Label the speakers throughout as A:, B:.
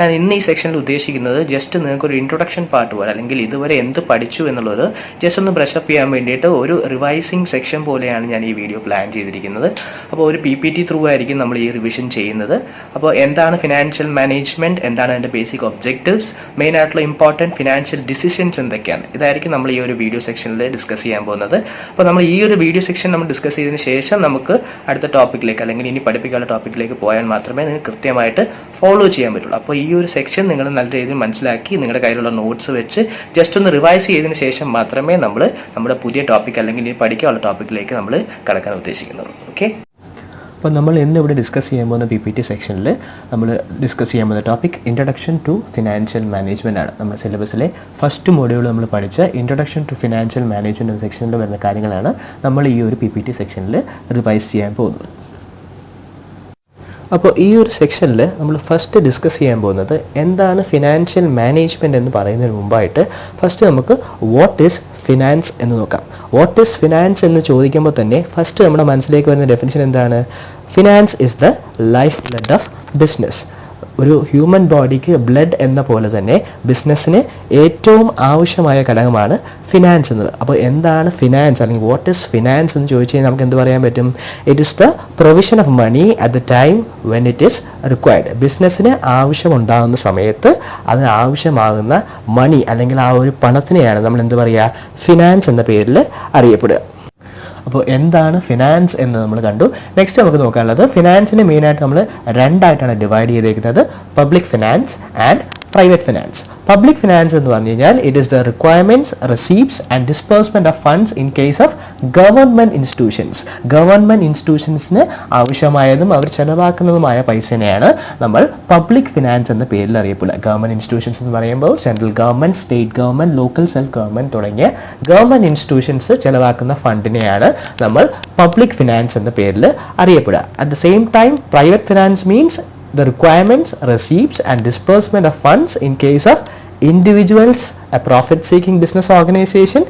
A: ഞാൻ ഇന്ന് ഈ സെക്ഷനിൽ ഉദ്ദേശിക്കുന്നത് ജസ്റ്റ് നിങ്ങൾക്കൊരു ഇൻട്രൊഡക്ഷൻ പാർട്ട് പോലെ അല്ലെങ്കിൽ ഇതുവരെ എന്ത് പഠിച്ചു എന്നുള്ളത് ജസ്റ്റ് ഒന്ന് ബ്രഷപ്പ് ചെയ്യാൻ വേണ്ടിയിട്ട് ഒരു റിവൈസിങ് സെക്ഷൻ പോലെയാണ് ഞാൻ ഈ വീഡിയോ പ്ലാൻ ചെയ്തിരിക്കുന്നത്. അപ്പോൾ ഒരു PPT ത്രൂ ആയിരിക്കും നമ്മൾ ഈ റിവിഷൻ ചെയ്യുന്നത്. അപ്പോൾ എന്താണ് ഫിനാൻഷ്യൽ മാനേജ്മെന്റ്, എന്താണ് അതിൻ്റെ ബേസിക് ഒബ്ജക്റ്റീവ്സ്, മെയിൻ ആയിട്ടുള്ള ഇമ്പോർട്ടൻറ്റ് ഫിനാൻഷ്യൽ ഡിസിഷൻസ് എന്തൊക്കെയാണ്, ഇതായിരിക്കും നമ്മൾ ഈ ഒരു വീഡിയോ സെക്ഷനിൽ ഡിസ്കസ് ചെയ്യാൻ പോകുന്നത്. അപ്പോൾ നമ്മൾ ഈ ഒരു വീഡിയോ സെക്ഷൻ നമ്മൾ ഡിസ്കസ് ചെയ്തതിന് ശേഷം നമുക്ക് അടുത്ത ടോപ്പിക്കിലേക്ക് അല്ലെങ്കിൽ ഇനി പഠിപ്പിക്കാനുള്ള ടോപ്പിക്കിലേക്ക് പോയാൽ മാത്രമേ നിങ്ങൾക്ക് കൃത്യമായിട്ട് ഫോളോ ചെയ്യാൻ പറ്റുള്ളൂ. അപ്പോൾ ഈ ഒരു സെക്ഷൻ നിങ്ങൾ നല്ല രീതിയിൽ മനസ്സിലാക്കി നിങ്ങളുടെ കയ്യിലുള്ള നോട്ട്സ് വെച്ച് ജസ്റ്റ് ഒന്ന് റിവൈസ് ചെയ്തതിന് ശേഷം മാത്രമേ നമ്മൾ നമ്മുടെ പുതിയ ടോപ്പിക് അല്ലെങ്കിൽ ഇനി പഠിക്കാനുള്ള ടോപ്പിക്കിലേക്ക് നമ്മൾ കടക്കാൻ ഉദ്ദേശിക്കുന്നുള്ളൂ. ഓക്കെ, അപ്പോൾ നമ്മൾ ഇന്ന് ഇവിടെ ഡിസ്കസ് ചെയ്യാൻ പോകുന്ന PPT സെക്ഷനിൽ നമ്മൾ ഡിസ്കസ് ചെയ്യാൻ പോകുന്ന topic introduction to financial management ആണ്. നമ്മുടെ സിലബസിലെ ഫസ്റ്റ് മോഡ്യൂൾ നമ്മൾ പഠിച്ച ഇൻട്രൊഡക്ഷൻ ടു ഫിനാൻഷ്യൽ മാനേജ്മെൻറ്റ് എന്ന സെക്ഷനിൽ വരുന്ന കാര്യങ്ങളാണ് നമ്മൾ ഈ ഒരു PPT സെക്ഷനിൽ റിവൈസ് ചെയ്യാൻ പോകുന്നത്. അപ്പോൾ ഈ ഒരു സെക്ഷനിൽ നമ്മൾ ഫസ്റ്റ് ഡിസ്കസ് ചെയ്യാൻ പോകുന്നത് എന്താണ് ഫിനാൻഷ്യൽ മാനേജ്മെൻറ്റ് എന്ന് പറയുന്നതിന് മുമ്പായിട്ട് ഫസ്റ്റ് നമുക്ക് വാട്ട് ഈസ് ഫിനാൻസ് എന്ന് നോക്കാം. വാട്ട് ഈസ് ഫിനാൻസ് എന്ന് ചോദിക്കുമ്പോൾ തന്നെ ഫസ്റ്റ് നമ്മുടെ മനസ്സിലേക്ക് വരുന്ന ഡെഫിനിഷൻ എന്താണ്? Finance is the life blood of business. ഒരു ഹ്യൂമൻ ബോഡിക്ക് ബ്ലഡ് എന്ന പോലെ തന്നെ ബിസിനസ്സിന് ഏറ്റവും ആവശ്യമായ ഘടകമാണ് ഫിനാൻസ് എന്നത്. അപ്പോൾ എന്താണ് ഫിനാൻസ് അല്ലെങ്കിൽ വാട്ട് ഈസ് ഫിനാൻസ് എന്ന് ചോദിച്ചു കഴിഞ്ഞാൽ നമുക്ക് എന്ത് പറയാൻ പറ്റും? It is the provision of money at the time when it is required. ബിസിനസ്സിന് ആവശ്യമുണ്ടാകുന്ന സമയത്ത് അതിന് ആവശ്യമാകുന്ന മണി അല്ലെങ്കിൽ ആ ഒരു പണത്തിനെയാണ് നമ്മൾ എന്ത് പറയുക? ഫിനാൻസ് എന്ന പേരിൽ അറിയപ്പെടുക. അപ്പോൾ എന്താണ് ഫിനാൻസ് എന്ന് നമ്മൾ കണ്ടു. നെക്സ്റ്റ് നമുക്ക് നോക്കാനുള്ളത് ഫിനാൻസിനെ മെയിനായിട്ട് നമ്മൾ രണ്ടായിട്ടാണ് ഡിവൈഡ് ചെയ്തേക്കുന്നത്, public finance and private finance. Public finance എന്ന് പറഞ്ഞു കഴിഞ്ഞാൽ it is the requirements, receipts and disbursement of funds in case of government institutions. Government ഇൻസ്റ്റിറ്റ്യൂഷൻസിന് ആവശ്യമായതും അവർ ചെലവാക്കുന്നതുമായ പൈസനെയാണ് നമ്മൾ പബ്ലിക് ഫിനാൻസ് എന്ന പേരിൽ അറിയപ്പെടുക. ഗവൺമെൻറ് ഇൻസ്റ്റിറ്റ്യൂഷൻസ് എന്ന് പറയുമ്പോൾ central government, state government, local self government തുടങ്ങിയ ഗവൺമെൻറ് ഇൻസ്റ്റിറ്റ്യൂഷൻസ് ചെലവാക്കുന്ന ഫണ്ടിനെയാണ് നമ്മൾ പബ്ലിക് ഫിനാൻസ് എന്ന പേരിൽ അറിയപ്പെടുക. At the same time private finance means the requirements, receipts and disbursement of funds in case of individuals, a profit-seeking business organization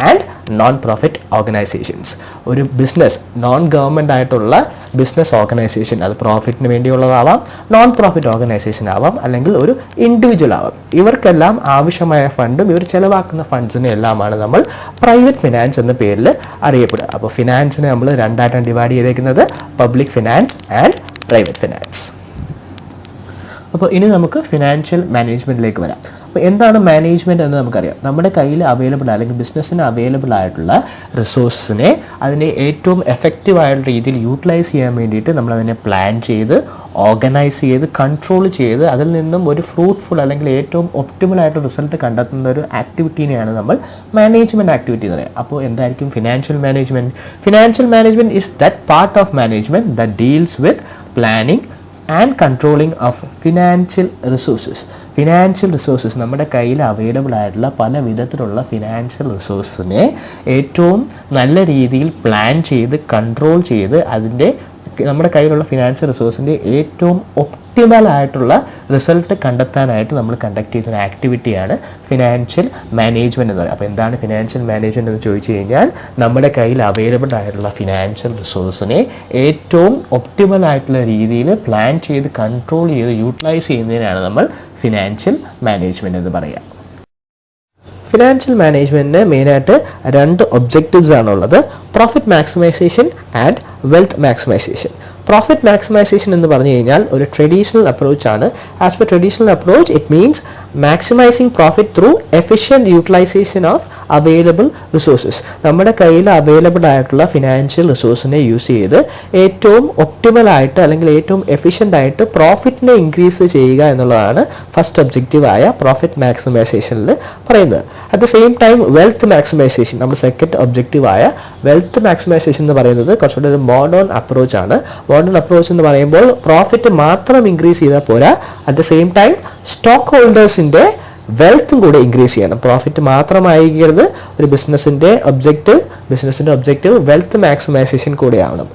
A: and non-profit organizations. ഒരു business non government ആയിട്ടുള്ള business organisation, അത് പ്രോഫിറ്റിന് വേണ്ടിയുള്ളതാവാം, non profit organisation ആവാം, അല്ലെങ്കിൽ ഒരു individual ആവാം. ഇവർക്കെല്ലാം ആവശ്യമായ ഫണ്ടും ഇവർ ചെലവാക്കുന്ന ഫണ്ട്സിനെ എല്ലാമാണ് നമ്മൾ പ്രൈവറ്റ് ഫിനാൻസ് എന്ന പേരിൽ അറിയപ്പെടുക. അപ്പോൾ ഫിനാൻസിനെ നമ്മൾ രണ്ടായിട്ടാണ് ഡിവൈഡ് ചെയ്തേക്കുന്നത്, public finance and private finance. അപ്പോൾ ഇനി നമുക്ക് ഫിനാൻഷ്യൽ മാനേജ്മെൻറ്റിലേക്ക് വരാം. അപ്പോൾ എന്താണ് മാനേജ്മെൻറ്റ് എന്ന് നമുക്കറിയാം. നമ്മുടെ കയ്യിൽ അവൈലബിൾ അല്ലെങ്കിൽ ബിസിനസ്സിന് അവൈലബിൾ ആയിട്ടുള്ള റിസോഴ്സിനെ അതിനെ ഏറ്റവും എഫക്റ്റീവായിട്ടുള്ള രീതിയിൽ യൂട്ടിലൈസ് ചെയ്യാൻ വേണ്ടിയിട്ട് നമ്മളതിനെ പ്ലാൻ ചെയ്ത് ഓർഗനൈസ് ചെയ്ത് കൺട്രോൾ ചെയ്ത് അതിൽ നിന്നും ഒരു ഫ്രൂട്ട്ഫുൾ അല്ലെങ്കിൽ ഏറ്റവും ഒപ്റ്റിമൽ ആയിട്ട് റിസൾട്ട് കണ്ടെത്തുന്ന ഒരു ആക്ടിവിറ്റീനെയാണ് നമ്മൾ മാനേജ്മെൻറ്റ് ആക്ടിവിറ്റി എന്ന് പറയുക. അപ്പോൾ എന്തായിരിക്കും financial management? Financial management is that part of management that deals with planning and controlling of financial resources. Financial resources നമ്മുടെ കയ്യിൽ അവൈലബിൾ ആയിട്ടുള്ള പല വിധത്തിലുള്ള ഫിനാൻഷ്യൽ റിസോഴ്സിനെ ഏറ്റവും നല്ല രീതിയിൽ പ്ലാൻ ചെയ്ത് കൺട്രോൾ ചെയ്ത് അതിൻ്റെ നമ്മുടെ കയ്യിലുള്ള ഫിനാൻഷ്യൽ റിസോഴ്സിൻ്റെ ഏറ്റവും ഒപ്റ്റിമൽ ആയിട്ടുള്ള റിസൾട്ട് കണ്ടെത്താനായിട്ട് നമ്മൾ കണ്ടക്ട് ചെയ്യുന്ന ആക്ടിവിറ്റിയാണ് ഫിനാൻഷ്യൽ മാനേജ്മെൻറ്റ് എന്ന് പറയുന്നത്. അപ്പോൾ എന്താണ് ഫിനാൻഷ്യൽ മാനേജ്മെൻറ്റ് എന്ന് ചോദിച്ചു കഴിഞ്ഞാൽ നമ്മുടെ കയ്യിൽ അവൈലബിൾ ആയിട്ടുള്ള ഫിനാൻഷ്യൽ റിസോഴ്സിനെ ഏറ്റവും ഒപ്റ്റിമൽ ആയിട്ടുള്ള രീതിയിൽ പ്ലാൻ ചെയ്ത് കൺട്രോൾ ചെയ്ത് യൂട്ടിലൈസ് ചെയ്യുന്നതിനാണ് നമ്മൾ ഫിനാൻഷ്യൽ മാനേജ്മെൻറ്റ് എന്ന് പറയുക. ഫിനാൻഷ്യൽ മാനേജ്മെൻറ്റിന് മെയിനായിട്ട് രണ്ട് ഒബ്ജക്റ്റീവ്സ് ആണുള്ളത്, profit maximisation and wealth maximisation. Profit maximisation എന്ന് പറഞ്ഞു കഴിഞ്ഞാൽ ഒരു ട്രഡീഷണൽ അപ്രോച്ചാണ്. As per traditional approach it means maximising profit through efficient utilisation of available resources. നമ്മുടെ കയ്യിൽ അവൈലബിൾ ആയിട്ടുള്ള ഫിനാൻഷ്യൽ റിസോഴ്സിനെ യൂസ് ചെയ്ത് ഏറ്റവും ഒപ്റ്റിമലായിട്ട് അല്ലെങ്കിൽ ഏറ്റവും എഫിഷ്യൻ്റ് ആയിട്ട് പ്രോഫിറ്റിനെ ഇൻക്രീസ് ചെയ്യുക എന്നുള്ളതാണ് ഫസ്റ്റ് ഒബ്ജക്റ്റീവായ പ്രോഫിറ്റ് മാക്സിമൈസേഷനിൽ പറയുന്നത്. At the same time wealth maximisation നമ്മൾ സെക്കൻഡ് ഒബ്ജക്റ്റീവായ വെൽത്ത് മാക്സിമൈസേഷൻ എന്ന് പറയുന്നത് കുറച്ചുകൂടി ഒരു മോഡേൺ അപ്രോച്ചാണ്. മോഡേൺ അപ്രോച്ച് എന്ന് പറയുമ്പോൾ പ്രോഫിറ്റ് മാത്രം ഇൻക്രീസ് ചെയ്താൽ പോരാ, at the same time stock ഹോൾഡേഴ്സിൻ്റെ വെൽത്തും കൂടെ ഇൻക്രീസ് ചെയ്യണം. പ്രോഫിറ്റ് മാത്രമായിരിക്കരുത് ഒരു ബിസിനസ്സിൻ്റെ ഒബ്ജക്റ്റീവ് വെൽത്ത് മാക്സിമൈസേഷൻ കൂടെ ആവണം.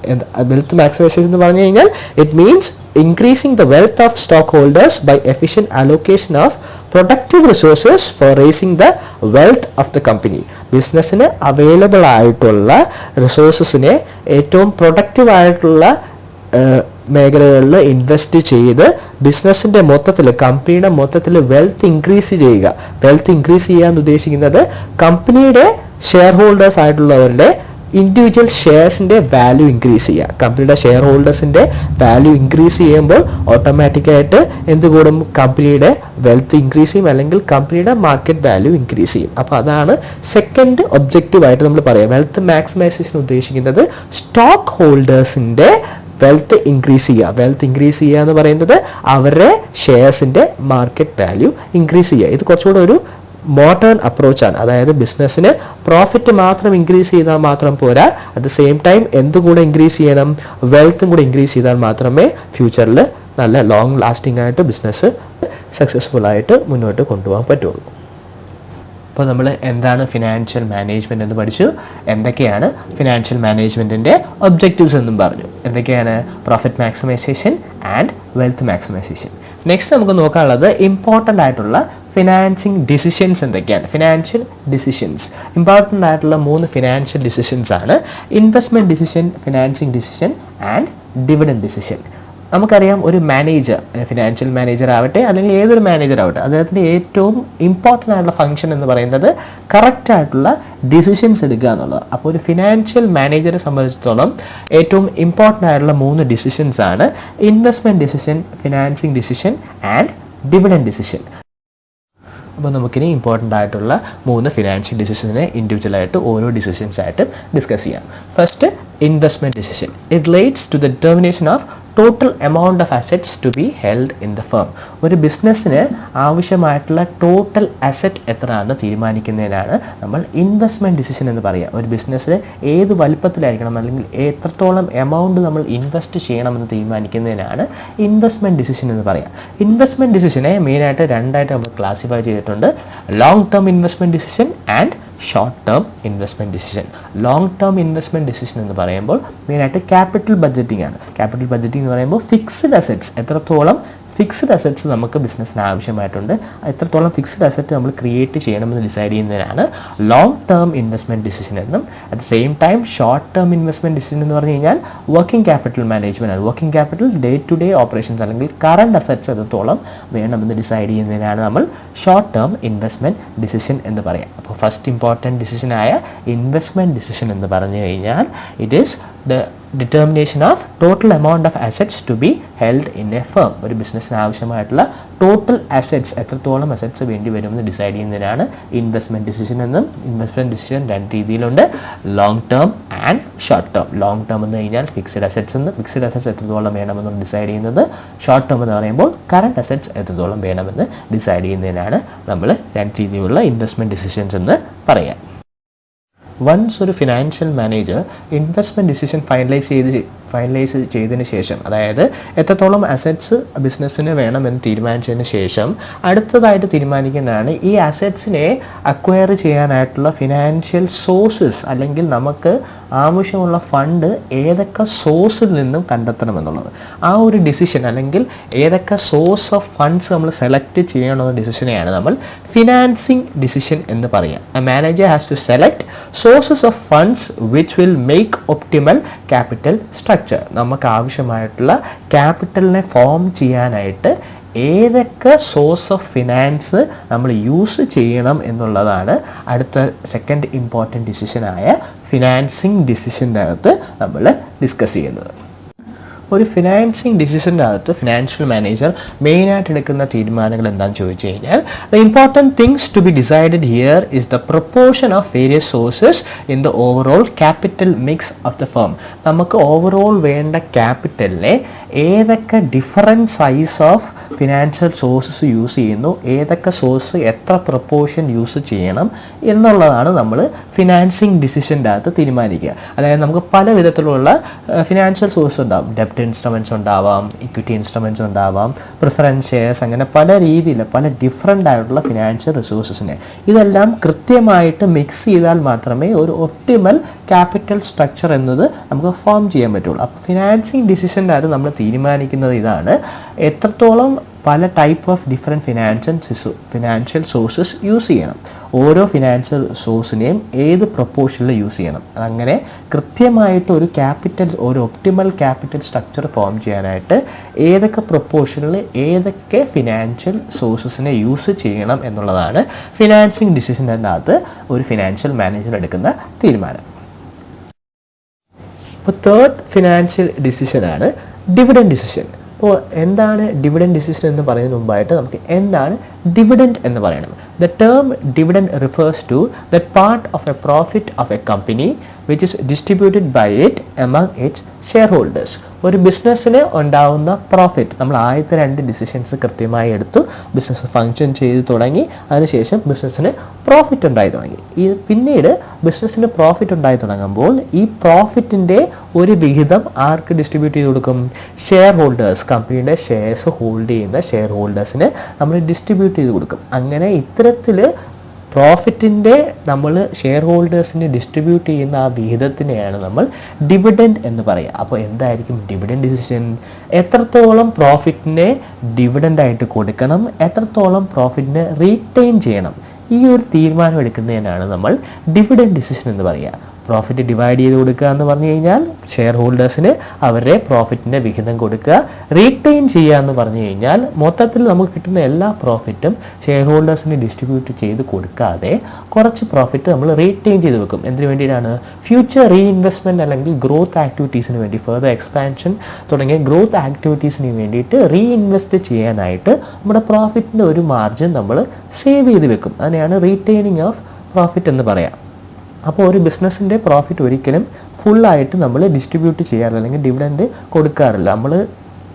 A: വെൽത്ത് മാക്സിമൈസേഷൻ എന്ന് പറഞ്ഞു കഴിഞ്ഞാൽ it means increasing the wealth of stockholders by efficient allocation of productive resources for raising the wealth of the company. ബിസിനസ്സിന് അവൈലബിൾ ആയിട്ടുള്ള റിസോഴ്സസിനെ ഏറ്റവും പ്രൊഡക്റ്റീവ് ആയിട്ടുള്ള മേഖലകളിൽ ഇൻവെസ്റ്റ് ചെയ്ത് ബിസിനസ്സിൻ്റെ മൊത്തത്തിൽ, കമ്പനിയുടെ മൊത്തത്തിൽ വെൽത്ത് ഇൻക്രീസ് ചെയ്യുക. വെൽത്ത് ഇൻക്രീസ് ചെയ്യാൻ ഉദ്ദേശിക്കുന്നത് കമ്പനിയുടെ ഷെയർ ഹോൾഡേഴ്സ് ആയിട്ടുള്ളവരുടെ ഇൻഡിവിജ്വൽ ഷെയർസിൻ്റെ വാല്യൂ ഇൻക്രീസ് ചെയ്യുക. കമ്പനിയുടെ ഷെയർ ഹോൾഡേഴ്സിൻ്റെ വാല്യൂ ഇൻക്രീസ് ചെയ്യുമ്പോൾ ഓട്ടോമാറ്റിക്കായിട്ട് എന്ത് കൂടും? കമ്പനിയുടെ വെൽത്ത് ഇൻക്രീസ് ചെയ്യും, അല്ലെങ്കിൽ കമ്പനിയുടെ മാർക്കറ്റ് വാല്യൂ ഇൻക്രീസ് ചെയ്യും. അപ്പോൾ അതാണ് സെക്കൻഡ് ഒബ്ജക്റ്റീവായിട്ട് നമ്മൾ പറയുക. വെൽത്ത് മാക്സിമൈസേഷൻ ഉദ്ദേശിക്കുന്നത് സ്റ്റോക്ക് ഹോൾഡേഴ്സിൻ്റെ വെൽത്ത് ഇൻക്രീസ് ചെയ്യുക. വെൽത്ത് ഇൻക്രീസ് ചെയ്യുക എന്ന് പറയുന്നത് അവരുടെ ഷെയർസിൻ്റെ മാർക്കറ്റ് വാല്യൂ ഇൻക്രീസ് ചെയ്യുക. ഇത് കുറച്ചുകൂടെ ഒരു മോഡേൺ അപ്രോച്ചാണ്. അതായത് ബിസിനസ്സിന് പ്രോഫിറ്റ് മാത്രം ഇൻക്രീസ് ചെയ്താൽ മാത്രം പോരാ, അറ്റ് ദ സെയിം ടൈം എന്തുകൂടെ ഇൻക്രീസ് ചെയ്യണം? വെൽത്തും കൂടെ ഇൻക്രീസ് ചെയ്താൽ മാത്രമേ ഫ്യൂച്ചറിൽ നല്ല ലോങ് ലാസ്റ്റിംഗ് ആയിട്ട് ബിസിനസ് സക്സസ്ഫുൾ ആയിട്ട് മുന്നോട്ട് കൊണ്ടുപോകാൻ പറ്റുള്ളൂ. അപ്പോൾ നമ്മൾ എന്താണ് ഫിനാൻഷ്യൽ മാനേജ്മെൻറ്റ് എന്ന് പഠിച്ചു, എന്തൊക്കെയാണ് ഫിനാൻഷ്യൽ മാനേജ്മെൻറ്റിൻ്റെ ഒബ്ജക്റ്റീവ്സ് എന്നും പറഞ്ഞു, എന്തൊക്കെയാണ് profit maximisation and wealth maximisation. Next നമുക്ക് നോക്കാനുള്ളത് ഇമ്പോർട്ടൻ്റ് ആയിട്ടുള്ള ഫിനാൻസിങ് ഡിസിഷൻസ് എന്തൊക്കെയാണ്. ഫിനാൻഷ്യൽ ഡിസിഷൻസ്, ഇമ്പോർട്ടൻ്റ് ആയിട്ടുള്ള 3 ഫിനാൻഷ്യൽ ഡിസിഷൻസ് ആണ്: investment decision, financing decision and dividend decision. നമുക്കറിയാം, ഒരു മാനേജർ, ഫിനാൻഷ്യൽ മാനേജർ ആവട്ടെ അല്ലെങ്കിൽ ഏതൊരു മാനേജർ ആവട്ടെ, അദ്ദേഹത്തിൻ്റെ ഏറ്റവും ഇമ്പോർട്ടൻ്റ് ആയിട്ടുള്ള ഫംഗ്ഷൻ എന്ന് പറയുന്നത് കറക്റ്റ് ആയിട്ടുള്ള ഡിസിഷൻസ് എടുക്കുക എന്നുള്ളത്. അപ്പോൾ ഒരു ഫിനാൻഷ്യൽ മാനേജറെ സംബന്ധിച്ചിടത്തോളം ഏറ്റവും ഇമ്പോർട്ടൻ്റ് ആയിട്ടുള്ള 3 ഡിസിഷൻസ് ആണ്: investment decision, financing decision and dividend decision. അപ്പോൾ നമുക്കിനി ഇമ്പോർട്ടൻ്റ് ആയിട്ടുള്ള 3 ഫിനാൻഷ്യൽ ഡിസിഷനെ ഇൻഡിവിജ്വലായിട്ട് ഓരോ ഡിസിഷൻസ് ആയിട്ട് ഡിസ്കസ് ചെയ്യാം. First, investment decision. It relates to the determination of total amount of assets to be held in the firm. ഒരു ബിസിനസ്സിന് ആവശ്യമായിട്ടുള്ള ടോട്ടൽ അസറ്റ് എത്രയാണെന്ന് തീരുമാനിക്കുന്നതിനാണ് നമ്മൾ ഇൻവെസ്റ്റ്മെൻറ്റ് ഡിസിഷൻ എന്ന് പറയുക. ഒരു ബിസിനസ്സിന് ഏത് വലുപ്പത്തിലായിരിക്കണം അല്ലെങ്കിൽ എത്രത്തോളം എമൗണ്ട് നമ്മൾ ഇൻവെസ്റ്റ് ചെയ്യണമെന്ന് തീരുമാനിക്കുന്നതിനാണ് ഇൻവെസ്റ്റ്മെൻറ്റ് ഡിസിഷൻ എന്ന് പറയുക. ഇൻവെസ്റ്റ്മെൻറ്റ് ഡിസിഷനെ മെയിനായിട്ട് 2ആയിട്ട് നമ്മൾ ക്ലാസിഫൈ ചെയ്തിട്ടുണ്ട്: long term investment decision and short term investment decision. Long term investment decision എന്ന് പറയുമ്പോൾ മെയിനായിട്ട് ക്യാപിറ്റൽ ബഡ്ജറ്റിംഗ് ആണ്. ക്യാപിറ്റൽ ബഡ്ജറ്റിംഗ് എന്ന് പറയുമ്പോൾ ഫിക്സ്ഡ് അസറ്റ്സ്, എത്രത്തോളം ഫിക്സ്ഡ് അസറ്റ്സ് നമുക്ക് ബിസിനസ്സിന് ആവശ്യമായിട്ടുണ്ട്, എത്രത്തോളം ഫിക്സ്ഡ് അസറ്റ് നമ്മൾ ക്രിയേറ്റ് ചെയ്യണമെന്ന് ഡിസൈഡ് ചെയ്യുന്നതിനാണ് ലോങ് ടേം ഇൻവെസ്റ്റ്മെൻറ്റ് ഡിസിഷൻ എന്നും. At the same time short term investment decision എന്ന് പറഞ്ഞു കഴിഞ്ഞാൽ വർക്കിംഗ് ക്യാപിറ്റൽ മാനേജ്മെൻറ്റ് ആണ്. Working capital day to day operations അല്ലെങ്കിൽ കറണ്ട് അസറ്റ്സ് എത്രത്തോളം വേണമെന്ന് ഡിസൈഡ് ചെയ്യുന്നതിനാണ് നമ്മൾ ഷോർട്ട് ടേം ഇൻവെസ്റ്റ്മെൻറ്റ് ഡിസിഷൻ എന്ന് പറയാം. അപ്പോൾ ഫസ്റ്റ് ഇമ്പോർട്ടൻറ്റ് ഡിസിഷനായ ഇൻവെസ്റ്റ്മെൻറ്റ് ഡിസിഷൻ എന്ന് പറഞ്ഞു കഴിഞ്ഞാൽ it is the determination of total amount of assets to be held in a firm. ഒരു ബിസിനസ്സിന് ആവശ്യമായിട്ടുള്ള ടോട്ടൽ അസറ്റ്സ്, എത്രത്തോളം അസറ്റ്സ് വേണ്ടി വരുമെന്ന് ഡിസൈഡ് ചെയ്യുന്നതിനാണ് ഇൻവെസ്റ്റ്മെൻറ്റ് ഡിസിഷൻ എന്നും. ഇൻവെസ്റ്റ്മെൻറ്റ് ഡിസിഷൻ 2 രീതിയിലുണ്ട്: long term and short term. Long term എന്ന് കഴിഞ്ഞാൽ ഫിക്സ്ഡ് അസറ്റ്സ് എന്ന്, ഫിക്സ്ഡ് അസറ്റ്സ് എത്രത്തോളം വേണമെന്ന് ഡിസൈഡ് ചെയ്യുന്നത്. ഷോർട്ട് ടേം എന്ന് പറയുമ്പോൾ കറണ്ട് അസറ്റ്സ് എത്രത്തോളം വേണമെന്ന് ഡിസൈഡ് ചെയ്യുന്നതിനാണ് നമ്മൾ 2 രീതിയിലുള്ള ഇൻവെസ്റ്റ്മെൻറ്റ് ഡിസിഷൻസ് എന്ന് പറയാം. വൺസ് ഒരു financial manager investment decision finalise ചെയ്തതിന് ശേഷം, അതായത് എത്രത്തോളം അസറ്റ്സ് ബിസിനസ്സിന് വേണമെന്ന് തീരുമാനിച്ചതിന് ശേഷം അടുത്തതായിട്ട് തീരുമാനിക്കുന്നതാണ് ഈ അസറ്റ്സിനെ അക്വയർ ചെയ്യാനായിട്ടുള്ള ഫിനാൻഷ്യൽ സോഴ്സസ്, അല്ലെങ്കിൽ നമുക്ക് ആവശ്യമുള്ള ഫണ്ട് ഏതൊക്കെ സോഴ്സിൽ നിന്നും കണ്ടെത്തണമെന്നുള്ളത്. ആ ഒരു ഡിസിഷൻ അല്ലെങ്കിൽ ഏതൊക്കെ സോഴ്സ് ഓഫ് ഫണ്ട്സ് നമ്മൾ സെലക്ട് ചെയ്യണമെന്ന ഡിസിഷനെയാണ് നമ്മൾ ഫിനാൻസിങ് ഡിസിഷൻ എന്ന് പറയുക. A manager has to select sources of funds which will make optimal capital structure. നമുക്ക് ആവശ്യമായിട്ടുള്ള ക്യാപിറ്റലിനെ ഫോം ചെയ്യാനായിട്ട് ഏതൊക്കെ സോഴ്സ് ഓഫ് ഫിനാൻസ് നമ്മൾ യൂസ് ചെയ്യണം എന്നുള്ളതാണ് അടുത്ത സെക്കൻഡ് ഇമ്പോർട്ടൻറ്റ് ഡിസിഷനായ ഫിനാൻസിങ് ഡിസിഷൻ്റെ അകത്ത് നമ്മൾ ഡിസ്കസ് ചെയ്യുന്നത്. ഒരു ഫിനാൻസിങ് ഡിസിഷൻ്റെ അകത്ത് ഫിനാൻഷ്യൽ മാനേജർ മെയിനായിട്ട് എടുക്കുന്ന തീരുമാനങ്ങൾ എന്താണെന്ന് ചോദിച്ചു കഴിഞ്ഞാൽ, the important things to be decided here is the proportion of various sources in the overall capital mix of the firm. നമുക്ക് ഓവറോൾ വേണ്ട ക്യാപിറ്റലിനെ ഏതൊക്കെ different size of financial sources use ചെയ്യുന്നു, ഏതൊക്കെ സോഴ്സ് എത്ര പ്രൊപ്പോർഷൻ യൂസ് ചെയ്യണം എന്നുള്ളതാണ് നമ്മൾ ഫിനാൻസിങ് ഡിസിഷൻ്റെ അകത്ത് തീരുമാനിക്കുക. അതായത് നമുക്ക് പല വിധത്തിലുള്ള ഫിനാൻഷ്യൽ സോഴ്സ് ഉണ്ടാകും. ഡെപ്റ്റ് ഇൻസ്ട്രുമെൻറ്റ്സ് ഉണ്ടാവാം, ഇക്വിറ്റി ഇൻസ്ട്രുമെൻറ്റ്സ് ഉണ്ടാവാം, പ്രിഫറൻസ് ഷെയർസ്, അങ്ങനെ പല രീതിയിൽ പല ഡിഫറൻ്റ് ആയിട്ടുള്ള ഫിനാൻഷ്യൽ റിസോഴ്സസിനെ ഇതെല്ലാം കൃത്യമായിട്ട് മിക്സ് ചെയ്താൽ മാത്രമേ ഒരു ഒപ്റ്റിമൽ ക്യാപിറ്റൽ സ്ട്രക്ചർ എന്നത് നമുക്ക് ഫോം ചെയ്യാൻ പറ്റുള്ളൂ. അപ്പോൾ ഫിനാൻസിങ് ഡിസിഷൻ്റെ അത് നമ്മൾ തീരുമാനിക്കുന്നത് ഇതാണ്, എത്രത്തോളം പല type of different financial sources use ചെയ്യണം, ഓരോ ഫിനാൻഷ്യൽ സോഴ്സിനെയും ഏത് പ്രൊപ്പോർഷനിൽ യൂസ് ചെയ്യണം. അങ്ങനെ കൃത്യമായിട്ട് ഒരു ഒപ്റ്റിമൽ ക്യാപിറ്റൽ സ്ട്രക്ചർ ഫോം ചെയ്യാനായിട്ട് ഏതൊക്കെ പ്രൊപ്പോർഷനിൽ ഏതൊക്കെ ഫിനാൻഷ്യൽ സോഴ്സസിനെ യൂസ് ചെയ്യണം എന്നുള്ളതാണ് ഫിനാൻസിങ് ഡിസിഷൻ്റെ അകത്ത് ഒരു ഫിനാൻഷ്യൽ മാനേജർ എടുക്കുന്ന തീരുമാനം. അപ്പോൾ തേർഡ് ഫിനാൻഷ്യൽ ഡിസിഷനാണ് ഡിവിഡൻഡ് ഡിസിഷൻ. അപ്പോൾ എന്താണ് ഡിവിഡൻഡ് ഡിസിഷൻ എന്ന് പറയുന്നതിന് മുമ്പായിട്ട് നമുക്ക് എന്താണ് ഡിവിഡൻഡ് എന്ന് പറയണം. The term dividend refers to that part of a profit of a company which is distributed by it among its shareholders. ഒരു ബിസിനസ്സിന് ഉണ്ടാവുന്ന പ്രോഫിറ്റ്, നമ്മൾ ആദ്യത്തെ 2 ഡിസിഷൻസ് കൃത്യമായി എടുത്തു, ബിസിനസ് ഫങ്ഷൻ ചെയ്ത് തുടങ്ങി, അതിനുശേഷം ബിസിനസ്സിന് പ്രോഫിറ്റ് ഉണ്ടായി തുടങ്ങി. പിന്നീട് ബിസിനസ്സിന് പ്രോഫിറ്റ് ഉണ്ടായി തുടങ്ങുമ്പോൾ ഈ പ്രോഫിറ്റിൻ്റെ ഒരു വിഹിതം ആർക്ക് ഡിസ്ട്രിബ്യൂട്ട് ചെയ്ത് കൊടുക്കും? ഷെയർ ഹോൾഡേഴ്സ്, കമ്പനിയുടെ ഷെയർസ് ഹോൾഡ് ചെയ്യുന്ന ഷെയർ ഹോൾഡേഴ്സിന് നമ്മൾ ഡിസ്ട്രിബ്യൂട്ട് ചെയ്ത് കൊടുക്കും. അങ്ങനെ ഇത്തരത്തിൽ പ്രോഫിറ്റിൻ്റെ നമ്മൾ ഷെയർ ഹോൾഡേഴ്സിന് ഡിസ്ട്രിബ്യൂട്ട് ചെയ്യുന്ന ആ വിഹിതത്തിനെയാണ് നമ്മൾ ഡിവിഡൻഡ് എന്ന് പറയുക. അപ്പോൾ എന്തായിരിക്കും ഡിവിഡൻഡ് ഡിസിഷൻ? എത്രത്തോളം പ്രോഫിറ്റിനെ ഡിവിഡൻഡായിട്ട് കൊടുക്കണം, എത്രത്തോളം പ്രോഫിറ്റിനെ റീറ്റെയിൻ ചെയ്യണം, ഈ ഒരു തീരുമാനം എടുക്കുന്നതിനാണ് നമ്മൾ ഡിവിഡൻഡ് ഡിസിഷൻ എന്ന് പറയുക. പ്രോഫിറ്റ് ഡിവൈഡ് ചെയ്ത് കൊടുക്കുക എന്ന് പറഞ്ഞു കഴിഞ്ഞാൽ ഷെയർ ഹോൾഡേഴ്സിന് അവരുടെ പ്രോഫിറ്റിൻ്റെ വിഹിതം കൊടുക്കുക. റീറ്റെയിൻ ചെയ്യുക എന്ന് പറഞ്ഞു കഴിഞ്ഞാൽ മൊത്തത്തിൽ നമുക്ക് കിട്ടുന്ന എല്ലാ പ്രോഫിറ്റും ഷെയർ ഹോൾഡേഴ്സിന് ഡിസ്ട്രിബ്യൂട്ട് ചെയ്ത് കൊടുക്കാതെ കുറച്ച് പ്രോഫിറ്റ് നമ്മൾ റീറ്റെയിൻ ചെയ്ത് വെക്കും. എന്തിനു വേണ്ടിയിട്ടാണ്? ഫ്യൂച്ചർ റീഇൻവെസ്റ്റ്മെൻറ്റ് അല്ലെങ്കിൽ ഗ്രോത്ത് ആക്ടിവിറ്റീസിന് വേണ്ടി, ഫർദർ എക്സ്പാൻഷൻ തുടങ്ങിയ ഗ്രോത്ത് ആക്ടിവിറ്റീസിന് വേണ്ടിയിട്ട് റീഇൻവെസ്റ്റ് ചെയ്യാനായിട്ട് നമ്മുടെ പ്രോഫിറ്റിൻ്റെ ഒരു മാർജിൻ നമ്മൾ സേവ് ചെയ്ത് വെക്കും. അതിനെയാണ് റീറ്റെയിനിങ് ഓഫ് പ്രോഫിറ്റ് എന്ന് പറയാം. അപ്പോൾ ഒരു ബിസിനസ്സിൻ്റെ പ്രോഫിറ്റ് ഒരിക്കലും ഫുള്ളായിട്ട് നമ്മൾ ഡിസ്ട്രിബ്യൂട്ട് ചെയ്യാറില്ല അല്ലെങ്കിൽ ഡിവിഡൻഡ് കൊടുക്കാറില്ല. നമ്മൾ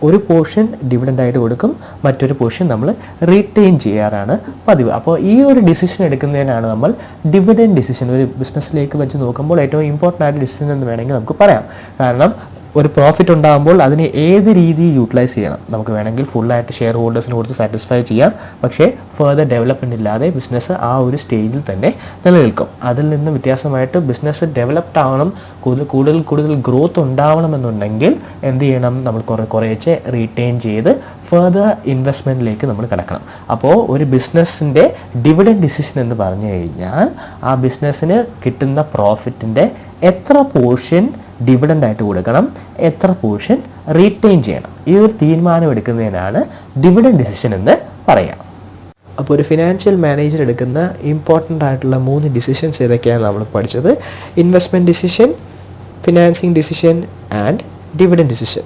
A: ഒരു പോർഷൻ ഡിവിഡൻഡായിട്ട് കൊടുക്കും, മറ്റൊരു പോർഷൻ നമ്മൾ റീറ്റെയിൻ ചെയ്യാറാണ് പതിവ്. അപ്പോൾ ഈ ഒരു ഡിസിഷൻ എടുക്കുന്നതിനാണ് നമ്മൾ ഡിവിഡൻഡ് ഡിസിഷൻ ഒരു ബിസിനസ്സിലേക്ക് വെച്ച് നോക്കുമ്പോൾ ഏറ്റവും ഇമ്പോർട്ടൻ്റ് ആയിട്ട് ഡിസിഷൻ എന്ന് വേണമെങ്കിൽ നമുക്ക് പറയാം. കാരണം ഒരു പ്രോഫിറ്റ് ഉണ്ടാകുമ്പോൾ അതിനെ ഏത് രീതിയിൽ യൂട്ടിലൈസ് ചെയ്യണം. നമുക്ക് വേണമെങ്കിൽ ഫുള്ളായിട്ട് ഷെയർ ഹോൾഡേഴ്സിന് കൊടുത്ത് സാറ്റിസ്ഫൈ ചെയ്യാം, പക്ഷേ ഫർദർ ഡെവലപ്മെൻറ്റ് ഇല്ലാതെ ബിസിനസ് ആ ഒരു സ്റ്റേജിൽ തന്നെ നിലനിൽക്കും. അതിൽ നിന്ന് വ്യത്യാസമായിട്ട് ബിസിനസ് ഡെവലപ്ഡ് ആവണം, കൂടുതൽ ഗ്രോത്ത് ഉണ്ടാവണമെന്നുണ്ടെങ്കിൽ എന്ത് ചെയ്യണം? നമ്മൾ കുറേശ്ശെ റീറ്റെയിൻ ചെയ്ത് ഫർദർ ഇൻവെസ്റ്റ്മെൻറ്റിലേക്ക് നമ്മൾ കിടക്കണം. അപ്പോൾ ഒരു ബിസിനസ്സിൻ്റെ ഡിവിഡൻഡ് ഡിസിഷൻ എന്ന് പറഞ്ഞു കഴിഞ്ഞാൽ ആ ബിസിനസ്സിന് കിട്ടുന്ന പ്രോഫിറ്റിൻ്റെ എത്ര പോർഷൻ ഡിവിഡൻഡായിട്ട് കൊടുക്കണം, എത്ര പോർഷൻ റീറ്റെയിൻ ചെയ്യണം, ഈ ഒരു തീരുമാനം എടുക്കുന്നതിനാണ് ഡിവിഡൻഡ് ഡിസിഷൻ എന്ന് പറയാം. അപ്പോൾ ഒരു ഫിനാൻഷ്യൽ മാനേജർ എടുക്കുന്ന ഇമ്പോർട്ടൻ്റ് ആയിട്ടുള്ള 3 ഡിസിഷൻസ് ഏതൊക്കെയാണ് നമ്മൾ പഠിച്ചത്? Investment decision, financing decision and dividend decision.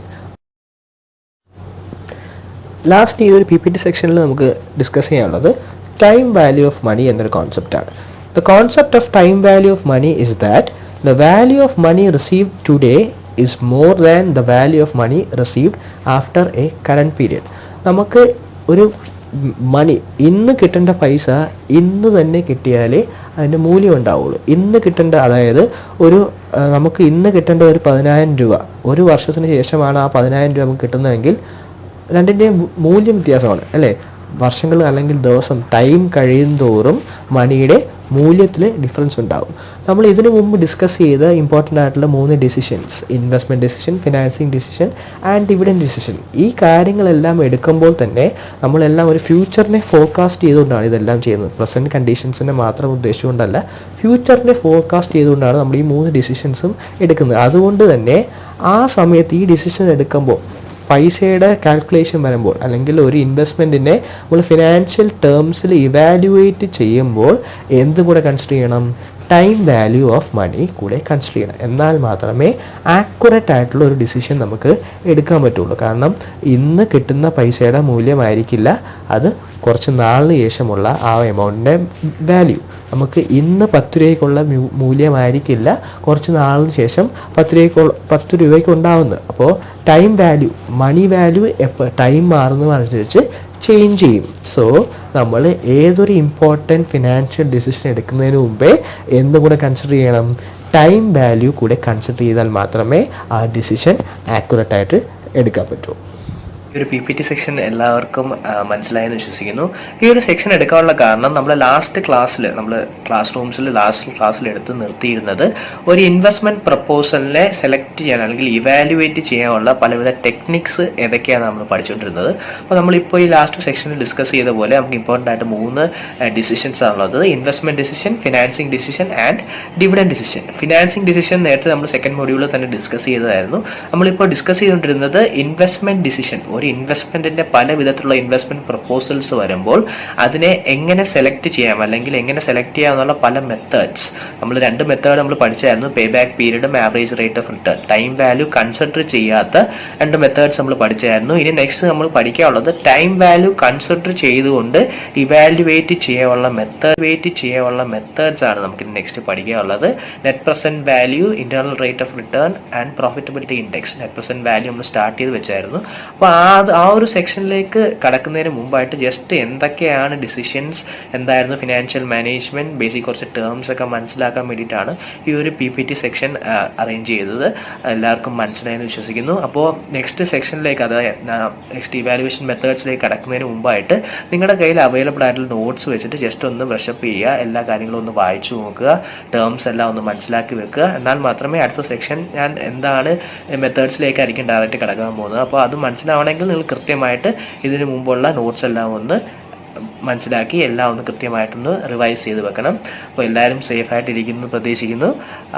A: Last ഈ ഒരു PPT സെക്ഷനിൽ നമുക്ക് ഡിസ്കസ് ചെയ്യാനുള്ളത് ടൈം വാല്യൂ ഓഫ് മണി എന്നൊരു കോൺസെപ്റ്റാണ്. The concept of time value of money is that the value of money received today is more than the value of money received after a current period. നമുക്ക് ഒരു മണി, ഇന്ന് കിട്ടേണ്ട പൈസ ഇന്ന് തന്നെ കിട്ടിയാലേ അതിൻ്റെ മൂല്യം ഉണ്ടാവുള്ളൂ. ഇന്ന് കിട്ടേണ്ട, അതായത് നമുക്ക് ഇന്ന് കിട്ടേണ്ട ഒരു 10,000 രൂപ ഒരു വർഷത്തിന് ശേഷമാണ് ആ 10,000 രൂപ നമുക്ക് കിട്ടുന്നതെങ്കിൽ രണ്ടിൻ്റെയും മൂല്യം വ്യത്യാസമാണ് അല്ലേ? വർഷങ്ങൾ അല്ലെങ്കിൽ ദിവസം, ടൈം കഴിയുന്തോറും മണിയുടെ മൂല്യത്തിൽ ഡിഫറൻസ് ഉണ്ടാകും. നമ്മൾ ഇതിനു മുമ്പ് ഡിസ്കസ് ചെയ്ത ഇമ്പോർട്ടൻ്റ് ആയിട്ടുള്ള 3 decisions, investment decision, financing decision and dividend decision, ഈ കാര്യങ്ങളെല്ലാം എടുക്കുമ്പോൾ തന്നെ നമ്മളെല്ലാം ഒരു ഫ്യൂച്ചറിനെ ഫോർകാസ്റ്റ് ചെയ്തുകൊണ്ടാണ് ഇതെല്ലാം ചെയ്യുന്നത്. പ്രസൻറ്റ് കണ്ടീഷൻസിനെ മാത്രം ഉദ്ദേശിച്ചുകൊണ്ടല്ല, ഫ്യൂച്ചറിനെ ഫോർകാസ്റ്റ് ചെയ്തുകൊണ്ടാണ് നമ്മൾ ഈ 3 ഡിസിഷൻസും എടുക്കുന്നത്. അതുകൊണ്ട് തന്നെ ആ സമയത്ത് ഈ ഡിസിഷൻ എടുക്കുമ്പോൾ പൈസയുടെ കാൽക്കുലേഷൻ വരുമ്പോൾ അല്ലെങ്കിൽ ഒരു ഇൻവെസ്റ്റ്മെൻറ്റിനെ നമ്മൾ ഫിനാൻഷ്യൽ ടേംസിൽ ഇവാലുവേറ്റ് ചെയ്യുമ്പോൾ എന്തും കൂടെ കൺസിഡർ ചെയ്യണം? ടൈം വാല്യൂ ഓഫ് മണി കൂടെ കൺസിഡർ ചെയ്യണം. എന്നാൽ മാത്രമേ ആക്യുറേറ്റ് ആയിട്ടുള്ള ഒരു ഡിസിഷൻ നമുക്ക് എടുക്കാൻ പറ്റുള്ളൂ. കാരണം ഇന്ന് കിട്ടുന്ന പൈസയുടെ മൂല്യമായിരിക്കില്ല അത് കുറച്ച് നാളിന് ശേഷമുള്ള ആ എമൗണ്ടിൻ്റെ വാല്യൂ. നമുക്ക് ഇന്ന് 10 രൂപയ്ക്കുള്ള മൂല്യമായിരിക്കില്ല കുറച്ച് നാളിന് ശേഷം 10 രൂപയ്ക്ക് ഉണ്ടാവുന്നത്. അപ്പോൾ time value, money value time മാറുന്നതനുസരിച്ച് ചേഞ്ച് ചെയ്യും. സോ നമ്മൾ ഏതൊരു ഇമ്പോർട്ടൻറ്റ് ഫിനാൻഷ്യൽ ഡിസിഷൻ എടുക്കുന്നതിന് മുമ്പേ എന്തും കൂടെ കൺസിഡർ ചെയ്യണം? ടൈം വാല്യൂ കൂടെ കൺസിഡർ ചെയ്താൽ മാത്രമേ ആ ഡിസിഷൻ ആക്യുറേറ്റ് ആയിട്ട് എടുക്കാൻ പറ്റൂ. ഒരു PPT സെക്ഷൻ എല്ലാവർക്കും മനസ്സിലായെന്ന് വിശ്വസിക്കുന്നു. ഈ ഒരു സെക്ഷൻ എടുക്കാനുള്ള കാരണം നമ്മൾ ലാസ്റ്റ് ക്ലാസ്സിൽ നമ്മൾ ക്ലാസ് റൂംസിൽ ലാസ്റ്റ് ക്ലാസ്സിൽ എടുത്ത് നിർത്തിയിരുന്നത് ഒരു ഇൻവെസ്റ്റ്മെന്റ് പ്രപ്പോസലിനെ സെലക്ട് ചെയ്യാൻ അല്ലെങ്കിൽ ഇവാലുവേറ്റ് ചെയ്യാനുള്ള പലവിധ ടെക്നിക്സ് ഏതൊക്കെയാണ് നമ്മൾ പഠിച്ചുകൊണ്ടിരുന്നത്. അപ്പോൾ നമ്മളിപ്പോൾ ഈ ലാസ്റ്റ് സെക്ഷനിൽ ഡിസ്കസ് ചെയ്ത പോലെ നമുക്ക് ഇമ്പോർട്ടൻ്റ് ആയിട്ട് 3 ഡിസിഷൻസ് ആണുള്ളത്: investment decision, financing decision and dividend decision. Financing decision നേരത്തെ നമ്മൾ സെക്കൻഡ് മൊഡ്യൂളിൽ തന്നെ ഡിസ്കസ് ചെയ്തതായിരുന്നു. നമ്മളിപ്പോൾ ഡിസ്കസ് ചെയ്തുകൊണ്ടിരുന്നത് ഇൻവെസ്റ്റ്മെന്റ് ഡിസിഷൻ. ഒരു ഇൻവെസ്റ്റ്മെന്റിന്റെ പല വിധത്തിലുള്ള ഇൻവെസ്റ്റ്മെന്റ് പ്രപ്പോസൽസ് വരുമ്പോൾ അതിനെ എങ്ങനെ സെലക്ട് ചെയ്യാം അല്ലെങ്കിൽ എങ്ങനെ സെലക്ട് ചെയ്യാം എന്നുള്ള പല മെത്തേഡ്സ്. നമ്മൾ 2 മെത്തേഡ് നമ്മൾ പഠിച്ചായിരുന്നു: പേ ബാക്ക് പീരീഡും average rate of return. Time value consider ചെയ്യാത്ത 2 മെത്തേഡ്സ് നമ്മൾ പഠിച്ചായിരുന്നു. ഇനി നെക്സ്റ്റ് നമ്മൾ പഠിക്കാനുള്ളത് ടൈം വാല്യൂ കൺസിഡർ ചെയ്തുകൊണ്ട് ഇവാലുവേറ്റ് ചെയ്യാനുള്ള മെത്തേഡ്സ് ആണ് നമുക്ക് നെക്സ്റ്റ് പഠിക്കാനുള്ളത്. Net present value, internal rate of return and profitability index. Net present value നമ്മൾ സ്റ്റാർട്ട് ചെയ്ത് വെച്ചായിരുന്നു. അപ്പോൾ ആ ഒരു സെക്ഷനിലേക്ക് കടക്കുന്നതിന് മുമ്പായിട്ട് ജസ്റ്റ് എന്തൊക്കെയാണ് ഡിസിഷൻസ്, എന്തായിരുന്നു ഫിനാൻഷ്യൽ മാനേജ്മെന്റ്, ബേസിക് കുറച്ച് ടേംസ് ഒക്കെ മനസ്സിലാക്കാൻ വേണ്ടിയിട്ടാണ് ഈ ഒരു PPT സെക്ഷൻ അറേഞ്ച് ചെയ്തത്. എല്ലാവർക്കും മനസ്സിലായെന്ന് വിശ്വസിക്കുന്നു. അപ്പോൾ നെക്സ്റ്റ് സെക്ഷനിലേക്ക്, അതായത് നെക്സ്റ്റ് ഇവാലുവേഷൻ മെത്തേഡ്സിലേക്ക് കടക്കുന്നതിന് മുമ്പായിട്ട് നിങ്ങളുടെ കയ്യിൽ അവൈലബിൾ ആയിട്ടുള്ള നോട്ട്സ് വെച്ചിട്ട് ജസ്റ്റ് ഒന്ന് ബ്രഷപ്പ് ചെയ്യുക, എല്ലാ കാര്യങ്ങളും ഒന്ന് വായിച്ചു നോക്കുക, ടേംസ് എല്ലാം ഒന്ന് മനസ്സിലാക്കി വെക്കുക. എന്നാൽ മാത്രമേ അടുത്ത സെക്ഷൻ ഞാൻ എന്താണ് മെത്തേഡ്സിലേക്കായിരിക്കും ഡയറക്റ്റ് കിടക്കാൻ പോകുന്നത്. അപ്പോൾ അത് മനസ്സിലാവണമെങ്കിൽ നിങ്ങൾ കൃത്യമായിട്ട് ഇതിനു മുമ്പുള്ള നോട്ട്സ് എല്ലാം ഒന്ന് മനസ്സിലാക്കി എല്ലാം ഒന്ന് കൃത്യമായിട്ടൊന്ന് റിവൈസ് ചെയ്ത് വെക്കണം. അപ്പോൾ എല്ലാവരും സേഫായിട്ട് ഇരിക്കുന്നു പ്രതീക്ഷിക്കുന്നു.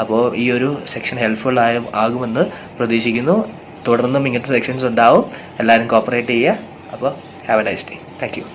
A: അപ്പോൾ ഈ ഒരു സെക്ഷൻ ഹെൽപ്ഫുൾ ആകുമെന്ന് പ്രതീക്ഷിക്കുന്നു. തുടർന്നും ഇങ്ങനത്തെ സെക്ഷൻസ് ഉണ്ടാവും. എല്ലാവരും കോപ്പറേറ്റ് ചെയ്യുക. അപ്പോൾ have A nice day. Thank you.